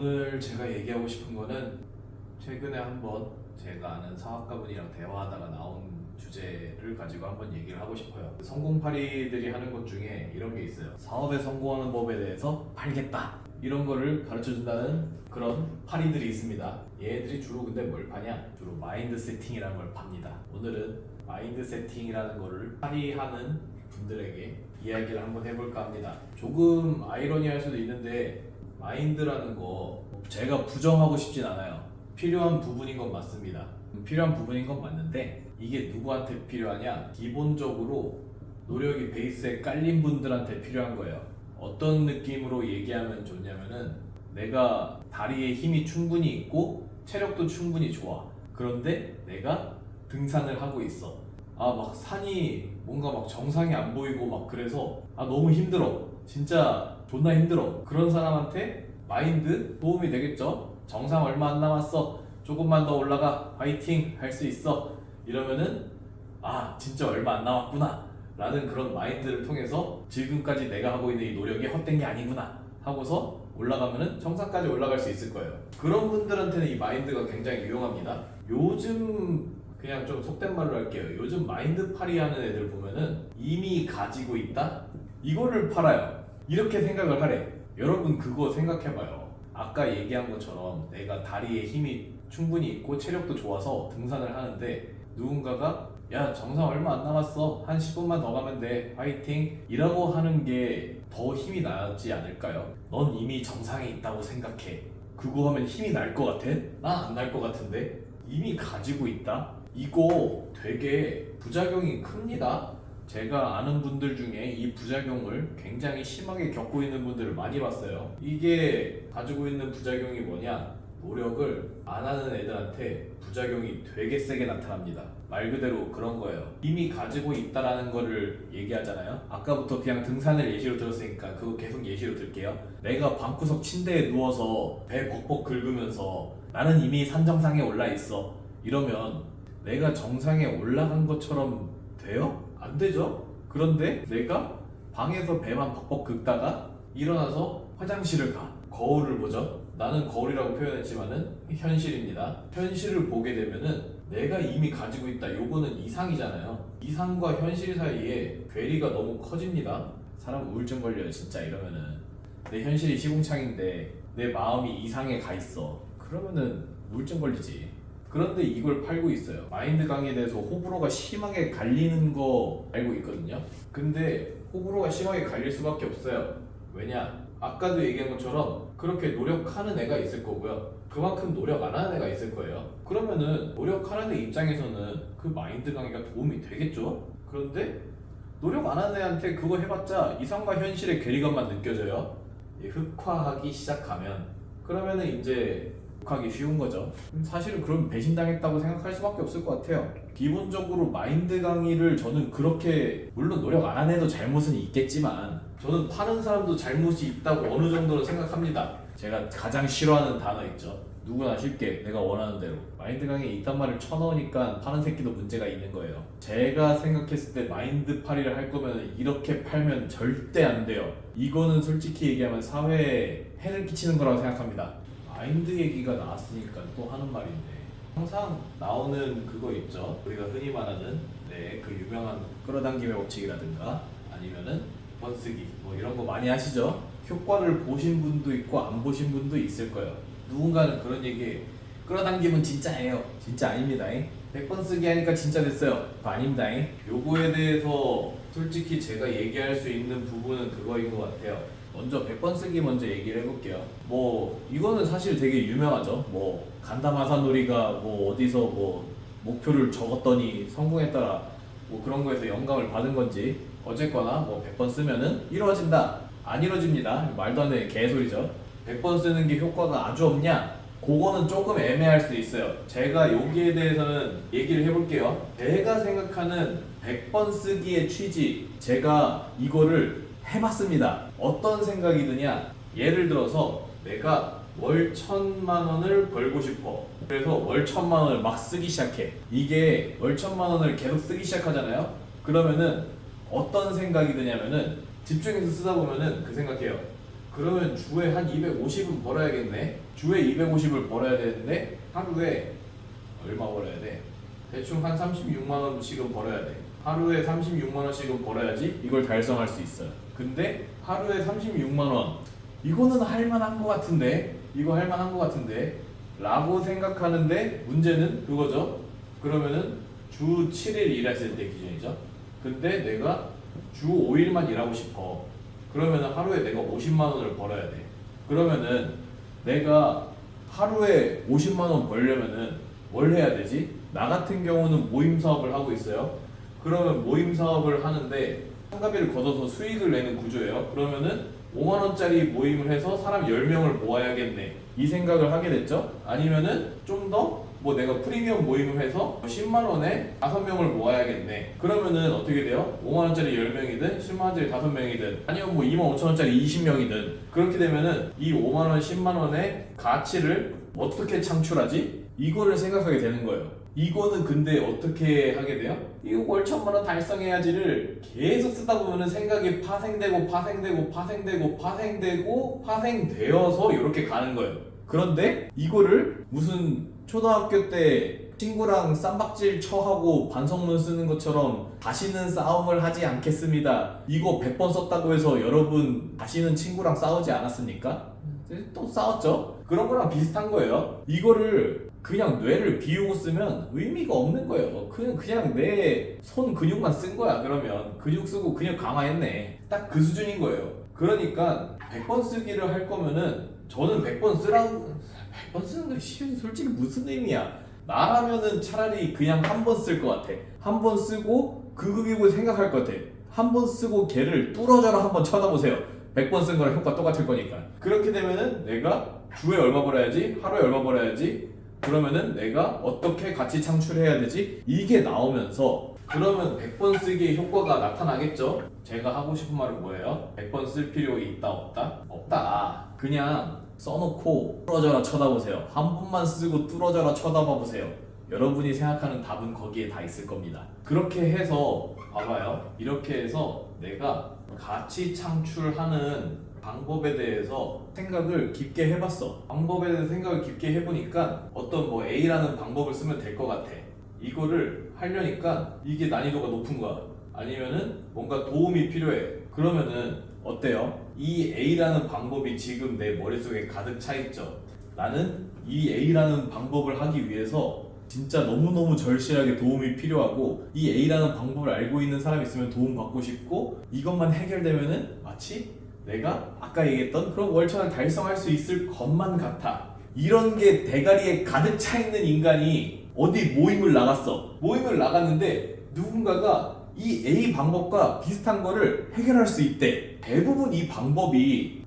오늘 제가 얘기하고 싶은 거는 최근에 한번 제가 아는 사업가분이랑 대화하다가 나온 주제를 가지고 한번 얘기를 하고 싶어요. 성공파리들이 하는 것 중에 이런 게 있어요. 사업에 성공하는 법에 대해서 팔겠다, 이런 거를 가르쳐 준다는 그런 파리들이 있습니다. 얘들이 주로 근데 뭘 파냐? 주로 마인드 세팅이라는 걸 팝니다. 오늘은 마인드 세팅이라는 거를 파리하는 분들에게 이야기를 한번 해볼까 합니다. 조금 아이러니할 수도 있는데 마인드라는 거 제가 부정하고 싶진 않아요. 필요한 부분인 건 맞습니다. 필요한 부분인 건 맞는데 이게 누구한테 필요하냐? 기본적으로 노력이 베이스에 깔린 분들한테 필요한 거예요. 어떤 느낌으로 얘기하면 좋냐면은, 내가 다리에 힘이 충분히 있고 체력도 충분히 좋아. 그런데 내가 등산을 하고 있어. 막 산이 뭔가 막 정상이 안 보이고 막 그래서 너무 힘들어. 진짜 존나 힘들어. 그런 사람한테 마인드 도움이 되겠죠? 정상 얼마 안 남았어. 조금만 더 올라가. 화이팅! 할 수 있어. 이러면은 진짜 얼마 안 남았구나 라는 그런 마인드를 통해서 지금까지 내가 하고 있는 이 노력이 헛된 게 아니구나 하고서 올라가면은 정상까지 올라갈 수 있을 거예요. 그런 분들한테는 이 마인드가 굉장히 유용합니다. 요즘 그냥 좀 속된 말로 할게요. 요즘 마인드 파리 하는 애들 보면은 이미 가지고 있다? 이거를 팔아요. 이렇게 생각을 하래. 여러분 그거 생각해봐요. 아까 얘기한 것처럼 내가 다리에 힘이 충분히 있고 체력도 좋아서 등산을 하는데 누군가가 야 정상 얼마 안 남았어, 한 10분만 더 가면 돼, 화이팅! 이라고 하는 게 더 힘이 나지 않을까요? 넌 이미 정상에 있다고 생각해. 그거 하면 힘이 날 것 같아? 난 안 날 것 같은데? 이미 가지고 있다? 이거 되게 부작용이 큽니다. 제가 아는 분들 중에 이 부작용을 굉장히 심하게 겪고 있는 분들을 많이 봤어요. 이게 가지고 있는 부작용이 뭐냐? 노력을 안 하는 애들한테 부작용이 되게 세게 나타납니다. 말 그대로 그런 거예요. 이미 가지고 있다라는 거를 얘기하잖아요. 아까부터 그냥 등산을 예시로 들었으니까 그거 계속 예시로 들게요. 내가 방구석 침대에 누워서 배 벅벅 긁으면서 나는 이미 산 정상에 올라 있어. 이러면 내가 정상에 올라간 것처럼 돼요? 안 되죠? 그런데 내가 방에서 배만 벅벅 긁다가 일어나서 화장실을 가. 거울을 보죠? 나는 거울이라고 표현했지만은 현실입니다. 현실을 보게 되면은 내가 이미 가지고 있다. 요거는 이상이잖아요. 이상과 현실 사이에 괴리가 너무 커집니다. 사람 우울증 걸려요 진짜. 이러면은 내 현실이 시궁창인데 내 마음이 이상에 가 있어. 그러면은 우울증 걸리지. 그런데 이걸 팔고 있어요. 마인드 강의에 대해서 호불호가 심하게 갈리는 거 알고 있거든요. 근데 호불호가 심하게 갈릴 수밖에 없어요. 왜냐? 아까도 얘기한 것처럼 그렇게 노력하는 애가 있을 거고요. 그만큼 노력 안 하는 애가 있을 거예요. 그러면은 노력하는 애 입장에서는 그 마인드 강의가 도움이 되겠죠? 그런데 노력 안 하는 애한테 그거 해봤자 이상과 현실의 괴리감만 느껴져요. 흑화하기 시작하면 그러면은 이제 하기 쉬운 거죠. 사실은 그럼 배신당했다고 생각할 수밖에 없을 것 같아요. 기본적으로 마인드 강의를 저는 그렇게, 물론 노력 안 하는 애도 잘못은 있겠지만 저는 파는 사람도 잘못이 있다고 어느 정도는 생각합니다. 제가 가장 싫어하는 단어 있죠. 누구나 쉽게 내가 원하는 대로. 마인드 강의에 이딴 말을 쳐넣으니까 파는 새끼도 문제가 있는 거예요. 제가 생각했을 때 마인드 팔이를 할 거면 이렇게 팔면 절대 안 돼요. 이거는 솔직히 얘기하면 사회에 해를 끼치는 거라고 생각합니다. 마인드 얘기가 나왔으니까 또 하는 말인데, 항상 나오는 그거 있죠. 우리가 흔히 말하는 그 유명한 끌어당김의 법칙이라든가 아니면은 번쓰기 뭐 이런 거 많이 하시죠. 효과를 보신 분도 있고 안 보신 분도 있을 거예요. 누군가는 그런 얘기, 끌어당김은 진짜예요. 진짜 아닙니다. 100번 쓰기 하니까 진짜 됐어요. 그거 아닙니다. 요거에 대해서 솔직히 제가 얘기할 수 있는 부분은 그거인 것 같아요. 먼저 100번 쓰기 먼저 얘기를 해볼게요. 이거는 사실 되게 유명하죠. 간다마사노리가 어디서 목표를 적었더니 성공했더라, 그런 거에서 영감을 받은 건지, 어쨌거나 100번 쓰면은 이루어진다, 안 이루어집니다. 말도 안 되는 개소리죠. 100번 쓰는 게 효과가 아주 없냐? 그거는 조금 애매할 수 있어요. 제가 여기에 대해서는 얘기를 해볼게요. 제가 생각하는 100번 쓰기의 취지, 제가 이거를 해봤습니다. 어떤 생각이 드냐? 예를 들어서 내가 월 1,000만 원을 벌고 싶어. 그래서 월 1,000만 원을 막 쓰기 시작해. 이게 월 1,000만 원을 계속 쓰기 시작하잖아요. 그러면은 어떤 생각이 드냐면은 집중해서 쓰다 보면은 그 생각해요. 그러면 주에 한 250은 벌어야겠네. 주에 250을 벌어야 되는데 하루에 얼마 벌어야 돼? 대충 한 36만 원씩은 벌어야 돼. 하루에 36만 원씩은 벌어야지 이걸 달성할 수 있어요. 근데 하루에 36만 원 이거는 할만한 것 같은데, 이거 할만한 것 같은데 라고 생각하는데 문제는 그거죠. 그러면은 주 7일 일했을 때 기준이죠. 근데 내가 주 5일만 일하고 싶어. 그러면은 하루에 내가 50만 원을 벌어야 돼. 그러면은 내가 하루에 50만 원 벌려면은 뭘 해야 되지? 나 같은 경우는 모임 사업을 하고 있어요. 그러면 모임 사업을 하는데 참가비를 걷어서 수익을 내는 구조예요. 그러면은 5만 원짜리 모임을 해서 사람 10명을 모아야겠네. 이 생각을 하게 됐죠. 아니면은 좀 더 뭐 내가 프리미엄 모임을 해서 10만 원에 5명을 모아야겠네. 그러면은 어떻게 돼요? 5만 원짜리 10명이든 10만 원짜리 5명이든 아니면 뭐 2만 5천 원짜리 20명이든 그렇게 되면은 이 5만 원, 10만 원의 가치를 어떻게 창출하지? 이거를 생각하게 되는 거예요. 이거는 근데 어떻게 하게 돼요? 이거 월 1,000만 원 달성해야지를 계속 쓰다 보면은 생각이 파생되어서 이렇게 가는 거예요. 그런데 이거를 무슨 초등학교 때 친구랑 쌈박질 쳐하고 반성문 쓰는 것처럼 다시는 싸움을 하지 않겠습니다. 이거 100번 썼다고 해서 여러분 다시는 친구랑 싸우지 않았습니까? 또 싸웠죠? 그런 거랑 비슷한 거예요. 이거를 그냥 뇌를 비우고 쓰면 의미가 없는 거예요. 그냥 내 손 근육만 쓴 거야. 그러면 근육 쓰고 근육 강화했네. 딱 그 수준인 거예요. 그러니까 100번 쓰기를 할 거면은 저는 100번 쓰라고 100번 쓰는 게 솔직히 무슨 의미야. 나라면은 차라리 그냥 한 번 쓸 것 같아. 한 번 쓰고 그 극익을 생각할 것 같아. 한 번 쓰고 걔를 뚫어져라 한번 쳐다보세요. 100번 쓴 거랑 효과 똑같을 거니까. 그렇게 되면은 내가 주에 얼마 벌어야지, 하루에 얼마 벌어야지, 그러면은 내가 어떻게 가치 창출해야 되지? 이게 나오면서 그러면 100번 쓰기의 효과가 나타나겠죠? 제가 하고 싶은 말은 뭐예요? 100번 쓸 필요 있다 없다? 없다. 그냥 써놓고 뚫어져라 쳐다보세요. 한 번만 쓰고 뚫어져라 쳐다봐 보세요. 여러분이 생각하는 답은 거기에 다 있을 겁니다. 그렇게 해서 봐봐요. 이렇게 해서 내가 가치 창출하는 방법에 대해서 생각을 깊게 해봤어. 방법에 대해서 생각을 깊게 해보니까 어떤 뭐 A라는 방법을 쓰면 될 것 같아. 이거를 하려니까 이게 난이도가 높은 거야. 아니면은 뭔가 도움이 필요해. 그러면은 어때요? 이 A라는 방법이 지금 내 머릿속에 가득 차 있죠. 나는 이 A라는 방법을 하기 위해서 진짜 너무너무 절실하게 도움이 필요하고 이 A라는 방법을 알고 있는 사람이 있으면 도움 받고 싶고 이것만 해결되면은 마치 내가 아까 얘기했던 그런 월천을 달성할 수 있을 것만 같아. 이런 게 대가리에 가득 차 있는 인간이 어디 모임을 나갔어. 모임을 나갔는데 누군가가 이 A 방법과 비슷한 거를 해결할 수 있대. 대부분 이 방법이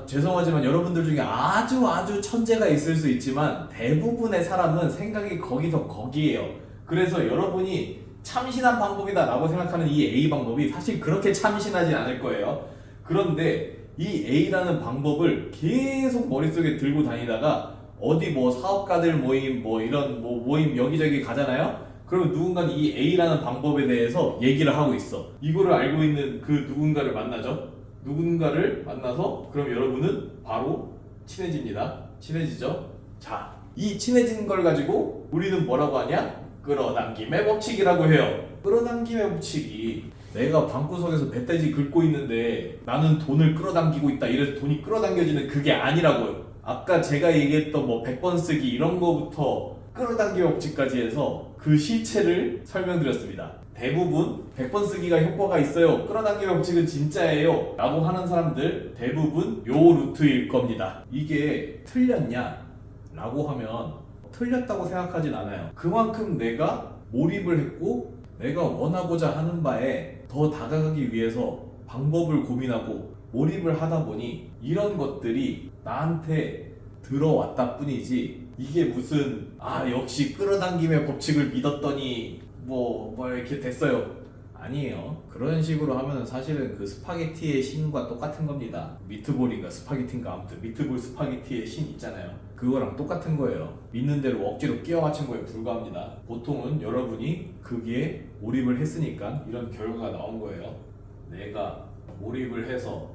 죄송하지만 여러분들 중에 아주 천재가 있을 수 있지만 대부분의 사람은 생각이 거기서 거기에요. 그래서 여러분이 참신한 방법이다 라고 생각하는 이 A 방법이 사실 그렇게 참신하지 않을 거예요. 그런데 이 A라는 방법을 계속 머릿속에 들고 다니다가 어디 뭐 사업가들 모임 뭐 이런 뭐 모임 여기저기 가잖아요. 그러면 누군가는 이 A라는 방법에 대해서 얘기를 하고 있어. 이거를 알고 있는 그 누군가를 만나죠. 누군가를 만나서 그럼 여러분은 바로 친해집니다. 친해지죠. 자, 이 친해진 걸 가지고 우리는 뭐라고 하냐? 끌어당김의 법칙이라고 해요. 끌어당김의 법칙이 내가 방구석에서 뱃돼지 긁고 있는데 나는 돈을 끌어당기고 있다. 이래서 돈이 끌어당겨지는 그게 아니라고요. 아까 제가 얘기했던 뭐 100번 쓰기 이런 거부터 끌어당김의 법칙까지 해서 그 실체를 설명드렸습니다. 대부분 100번 쓰기가 효과가 있어요. 끌어당김의 법칙은 진짜예요. 라고 하는 사람들 대부분 요 루트일 겁니다. 이게 틀렸냐? 라고 하면 틀렸다고 생각하진 않아요. 그만큼 내가 몰입을 했고 내가 원하고자 하는 바에 더 다가가기 위해서 방법을 고민하고 몰입을 하다 보니 이런 것들이 나한테 들어왔다 뿐이지 이게 무슨 역시 끌어당김의 법칙을 믿었더니 뭐 이렇게 됐어요. 아니에요. 그런 식으로 하면 사실은 그 스파게티의 신과 똑같은 겁니다. 미트볼인가 스파게티인가 아무튼 미트볼 스파게티의 신 있잖아요. 그거랑 똑같은 거예요. 믿는 대로 억지로 끼워 맞춘 거에 불과합니다. 보통은 여러분이 거기에 몰입을 했으니까 이런 결과가 나온 거예요. 내가 몰입을 해서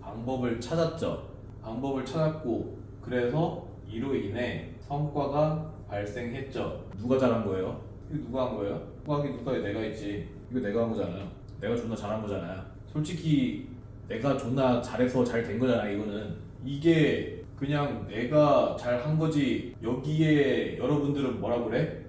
방법을 찾았죠. 방법을 찾았고 그래서 이로 인해 성과가 발생했죠. 누가 잘한 거예요? 이거 누가 한 거예요? 누가 하긴 누가 해? 내가 했지. 이거 내가 한 거잖아요. 내가 존나 잘한 거잖아요. 솔직히 내가 존나 잘해서 잘 된 거잖아. 이거는 이게 그냥 내가 잘 한 거지. 여기에 여러분들은 뭐라 그래?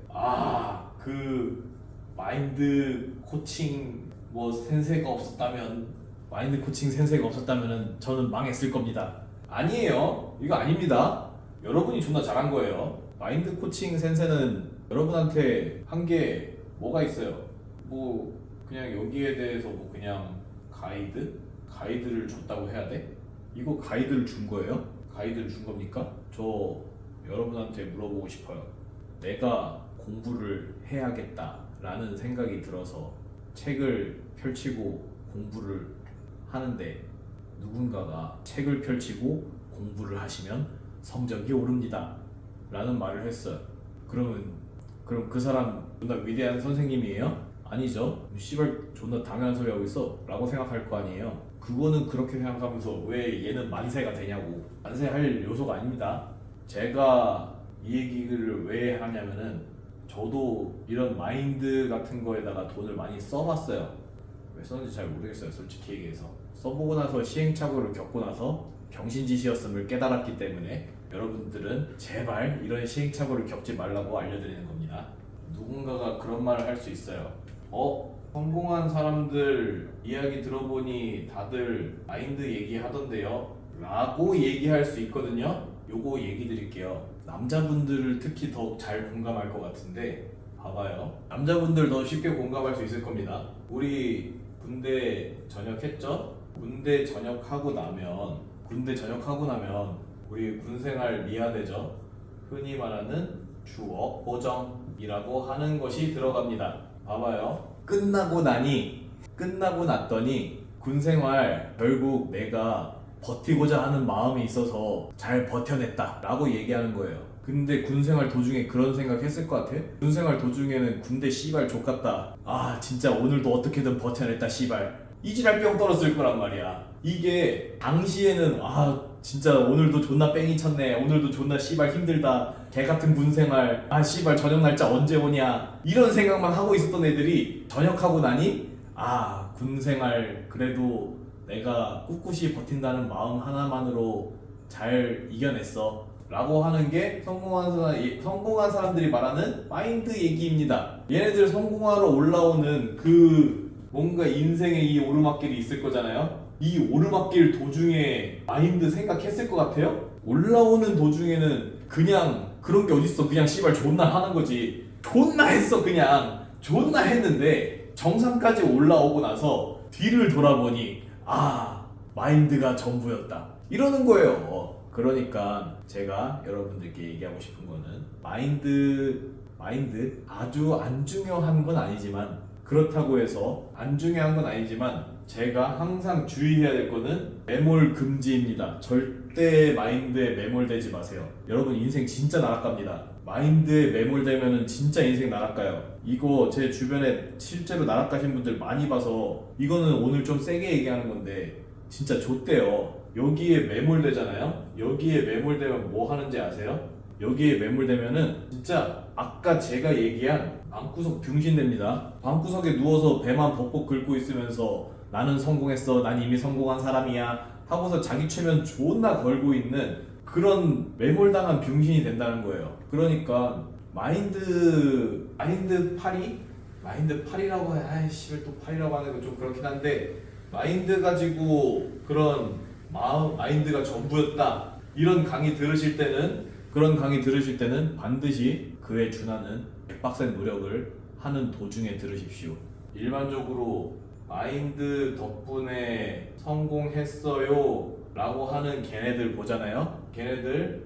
그 마인드 코칭 뭐 센세가 없었다면 마인드 코칭 센세가 없었다면은 저는 망했을 겁니다. 아니에요. 이거 아닙니다. 여러분이 존나 잘한 거예요. 마인드 코칭 센세는 여러분한테 한 게 뭐가 있어요? 뭐 그냥 여기에 대해서 뭐 그냥 가이드를 줬다고 해야 돼? 이거 가이드를 준 거예요? 가이드를 준 겁니까? 저 여러분한테 물어보고 싶어요. 내가 공부를 해야겠다라는 생각이 들어서 책을 펼치고 공부를 하는데 누군가가 책을 펼치고 공부를 하시면 성적이 오릅니다 라는 말을 했어요. 그럼 그 사람 존나 위대한 선생님이에요? 아니죠. 씨발 존나 당연한 소리 하고 있어 라고 생각할 거 아니에요. 그거는 그렇게 생각하면서 왜 얘는 만세가 되냐고. 만세할 요소가 아닙니다. 제가 이 얘기를 왜 하냐면은 저도 이런 마인드 같은 거에다가 돈을 많이 써봤어요. 왜 썼는지 잘 모르겠어요. 솔직히 얘기해서 써보고 나서 시행착오를 겪고 나서 병신짓이었음을 깨달았기 때문에 여러분들은 제발 이런 시행착오를 겪지 말라고 알려드리는 겁니다. 누군가가 그런 말을 할 수 있어요. 성공한 사람들 이야기 들어보니 다들 마인드 얘기하던데요 라고 얘기할 수 있거든요. 요거 얘기 드릴게요. 남자분들을 특히 더 잘 공감할 것 같은데 봐봐요. 남자분들 더 쉽게 공감할 수 있을 겁니다. 우리 군대 전역했죠? 군대 전역하고 나면 우리 군생활 미아되죠? 흔히 말하는 주어 보정이라고 하는 것이 들어갑니다. 봐봐요. 끝나고 났더니 군생활 결국 내가 버티고자 하는 마음이 있어서 잘 버텨냈다 라고 얘기하는 거예요. 근데 군생활 도중에 그런 생각 했을 것 같아? 군생활 도중에는 군대 씨발 족같다, 진짜 오늘도 어떻게든 버텨냈다 씨발 이지랄 병 떨었을 거란 말이야. 이게 당시에는 진짜 오늘도 존나 뺑이 쳤네, 오늘도 존나 씨발 힘들다, 개같은 군생활, 씨발 저녁 날짜 언제 오냐, 이런 생각만 하고 있었던 애들이 전역하고 나니 군생활 그래도 내가 꿋꿋이 버틴다는 마음 하나만으로 잘 이겨냈어 라고 하는 게 성공한 사람들이 말하는 마인드 얘기입니다. 얘네들 성공하러 올라오는 그 뭔가 인생의 이 오르막길이 있을 거잖아요. 이 오르막길 도중에 마인드 생각했을 것 같아요? 올라오는 도중에는 그냥 그런 게 어딨어. 그냥 씨발 존나 하는 거지. 존나 했어. 그냥 존나 했는데 정상까지 올라오고 나서 뒤를 돌아보니 마인드가 전부였다 이러는 거예요. 그러니까 제가 여러분들께 얘기하고 싶은 거는 마인드 아주 안 중요한 건 아니지만, 그렇다고 해서 안 중요한 건 아니지만 제가 항상 주의해야 될 거는 매몰 금지입니다. 절대 마인드에 매몰되지 마세요. 여러분 인생 진짜 날아갑니다. 마인드에 매몰되면은 진짜 인생 날아가요. 이거 제 주변에 실제로 날아가신 분들 많이 봐서 이거는 오늘 좀 세게 얘기하는 건데 진짜 좆대요. 여기에 매몰되잖아요. 여기에 매몰되면 뭐 하는지 아세요? 여기에 매몰되면은 진짜 아까 제가 얘기한 방구석 병신됩니다. 방구석에 누워서 배만 벅벅 긁고 있으면서 나는 성공했어, 난 이미 성공한 사람이야 하고서 자기 최면 존나 걸고 있는 그런 매몰당한 병신이 된다는 거예요. 그러니까 마인드 파리라고 또 파리라고 하는 건 좀 그렇긴 한데, 마인드 가지고 그런 마인드가 전부였다 이런 강의 들으실 때는 반드시 그에 준하는 빡센 노력을 하는 도중에 들으십시오. 일반적으로 마인드 덕분에 성공했어요 라고 하는 걔네들 보잖아요. 걔네들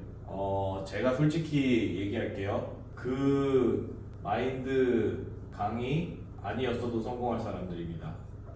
제가 솔직히 얘기할게요. 그 마인드 강의 아니었어도 성공할 사람들입니다.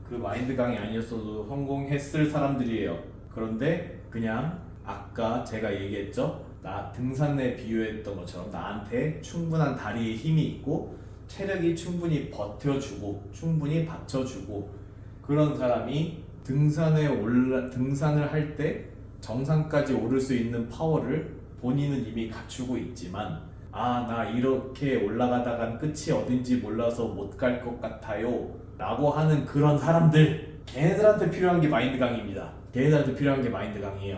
그 마인드 강의 아니었어도 성공했을 사람들이에요. 그런데 그냥 아까 제가 얘기했죠? 나 등산에 비유했던 것처럼 나한테 충분한 다리에 힘이 있고 체력이 충분히 버텨주고 충분히 받쳐주고 그런 사람이 등산을 할 때 정상까지 오를 수 있는 파워를 본인은 이미 갖추고 있지만 나 이렇게 올라가다간 끝이 어딘지 몰라서 못 갈 것 같아요 라고 하는 그런 사람들, 걔네들한테 필요한 게 마인드 강의입니다. 걔네들한테 필요한 게 마인드 강의예요.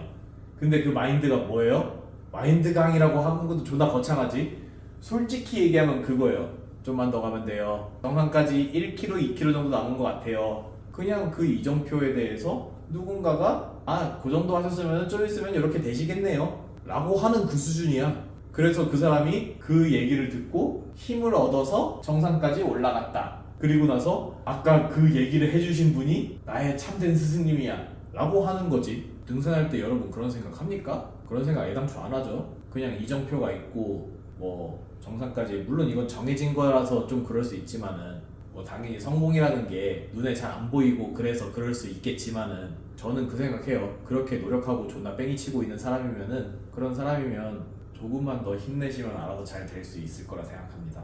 근데 그 마인드가 뭐예요? 마인드 강의라고 하는 것도 존나 거창하지. 솔직히 얘기하면 그거예요. 좀만 더 가면 돼요. 정상까지 1km, 2km 정도 남은 것 같아요. 그냥 그 이정표에 대해서 누군가가 그 정도 하셨으면 좀 있으면 이렇게 되시겠네요 라고 하는 그 수준이야. 그래서 그 사람이 그 얘기를 듣고 힘을 얻어서 정상까지 올라갔다. 그리고 나서 아까 그 얘기를 해주신 분이 나의 참된 스승님이야 라고 하는 거지. 등산할 때 여러분 그런 생각 합니까? 그런 생각 애당초 안 하죠. 그냥 이정표가 있고 뭐 정상까지, 물론 이건 정해진 거라서 좀 그럴 수 있지만은 뭐 당연히 성공이라는 게 눈에 잘 안 보이고 그래서 그럴 수 있겠지만은 저는 그 생각해요. 그렇게 노력하고 존나 뺑이 치고 있는 사람이면은, 그런 사람이면 조금만 더 힘내시면 알아서 잘 될 수 있을 거라 생각합니다.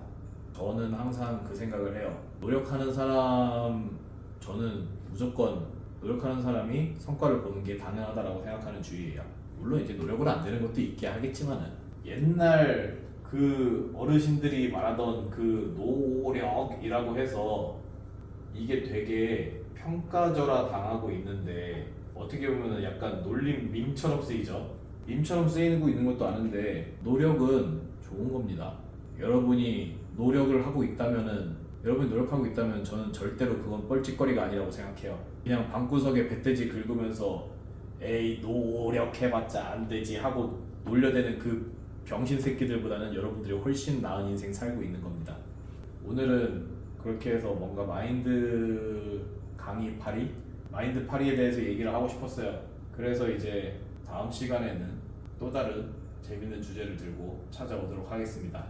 저는 항상 그 생각을 해요. 노력하는 사람, 저는 무조건 노력하는 사람이 성과를 보는 게 당연하다라고 생각하는 주의예요. 물론 이제 노력으로 안 되는 것도 있게 하겠지만은, 옛날 그 어르신들이 말하던 그 노력이라고 해서 이게 되게 평가절하 당하고 있는데, 어떻게 보면 약간 놀림 밈처럼 쓰이죠. 밈처럼 쓰이고 있는 것도 아는데, 노력은 좋은 겁니다. 여러분이 노력을 하고 있다면은, 여러분이 노력하고 있다면 저는 절대로 그건 뻘짓거리가 아니라고 생각해요. 그냥 방구석에 뱃돼지 긁으면서 에이 노력해봤자 안 되지 하고 놀려대는 그 병신 새끼들보다는 여러분들이 훨씬 나은 인생 살고 있는 겁니다. 오늘은 그렇게 해서 뭔가 마인드 강의 파리? 마인드 파리에 대해서 얘기를 하고 싶었어요. 그래서 이제 다음 시간에는 또 다른 재밌는 주제를 들고 찾아오도록 하겠습니다.